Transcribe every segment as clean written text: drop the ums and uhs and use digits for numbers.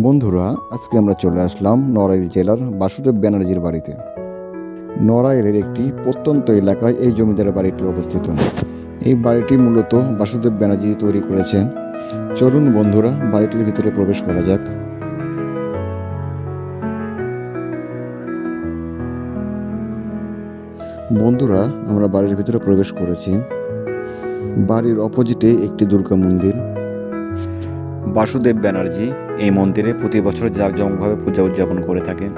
বন্ধুরা, আজকে আমরা চলে আসলাম নড়াইল জেলার বাসুদেব ব্যানার্জির বাড়িতে। নড়াইলের একটি প্রত্যন্ত এলাকায় এই জমিদার বাড়িটি অবস্থিত। এই বাড়িটি মূলত বাসুদেব ব্যানার্জি তৈরি করেছেন। চলুন বন্ধুরা, বাড়িটির ভিতরে প্রবেশ করা যাক। বন্ধুরা, আমরা বাড়ির ভিতরে প্রবেশ করেছি। বাড়ির অপোজিটে একটি দুর্গা মন্দির। বাসুদেব ব্যানার্জি এই মন্দিরে প্রতি বছর জাঁকজমকভাবে পূজা উদযাপন করে থাকেন।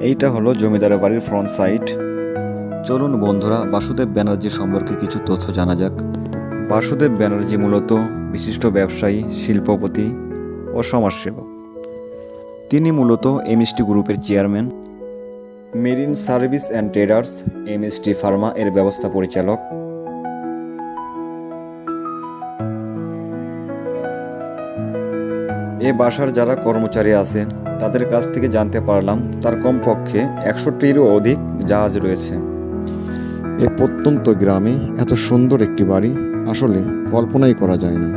এইটা হলো জমিদার বাড়ির ফ্রন্ট সাইড। চলুন বন্ধুরা, বাসুদেব ব্যানার্জি সম্পর্কে কিছু তথ্য জানা যাক। বাসুদেব ব্যানার্জি মূলত বিশিষ্ট ব্যবসায়ী, শিল্পপতি ও সমাজসেবক। তিনি মূলত এমএসটি গ্রুপের chairman, marine service and traders MST Pharma এর ব্যবস্থা পরিচালক। এ বাসার যারা কর্মচারী আছেন তাদের কাছ থেকে জানতে পারলাম তার কমপক্ষে 100টিরও অধিক জাহাজ রয়েছে। এ প্রত্যন্ত গ্রামে এত সুন্দর একটি বাড়ি আসলে কল্পনাই করা যায় না।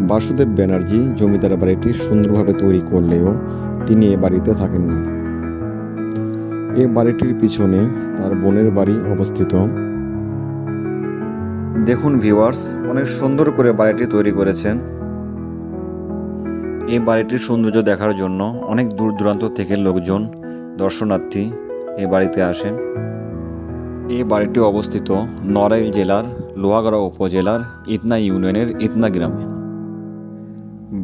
বাসুদেব ব্যানার্জি জমিদার বাড়িটি সুন্দরভাবে তৈরি করলেও তিনি এ বাড়িতে থাকেন না। এ বাড়িটির পিছনে তার বোনের বাড়ি অবস্থিত। দেখুন ভিউয়ার্স, অনেক সুন্দর করে বাড়িটি তৈরি করেছেন। এই বাড়িটির সৌন্দর্য দেখার জন্য অনেক দূর দূরান্ত থেকে লোকজন, দর্শনার্থী এই বাড়িতে আসেন। এই বাড়িটি অবস্থিত নড়াইল জেলার লোহাগড়া উপজেলার ইতনা ইউনিয়নের ইতনা গ্রামে।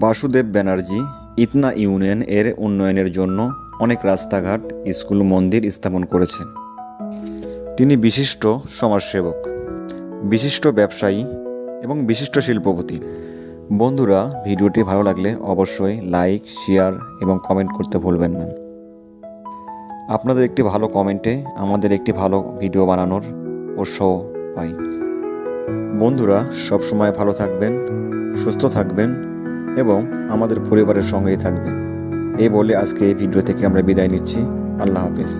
বাসুদেব ব্যানার্জি ইতনা ইউনিয়ন এর উন্নয়নের জন্য অনেক রাস্তাঘাট, স্কুল, মন্দির স্থাপন করেছেন। তিনি বিশিষ্ট সমাজসেবক, বিশিষ্ট ব্যবসায়ী এবং বিশিষ্ট শিল্পপতি। বন্ধুরা, ভিডিওটি ভালো লাগলে অবশ্যই লাইক, শেয়ার এবং কমেন্ট করতে ভুলবেন না। আপনাদের একটি ভালো কমেন্টে আমাদের একটি ভালো ভিডিও বানানোর উৎসাহ পাই। বন্ধুরা, সবসময় ভালো থাকবেন, সুস্থ থাকবেন এবং আমাদের পরিবারের সঙ্গেই থাকবেন। এই বলে আজকে এই ভিডিও থেকে আমরা বিদায় নিচ্ছি। আল্লাহ হাফেজ।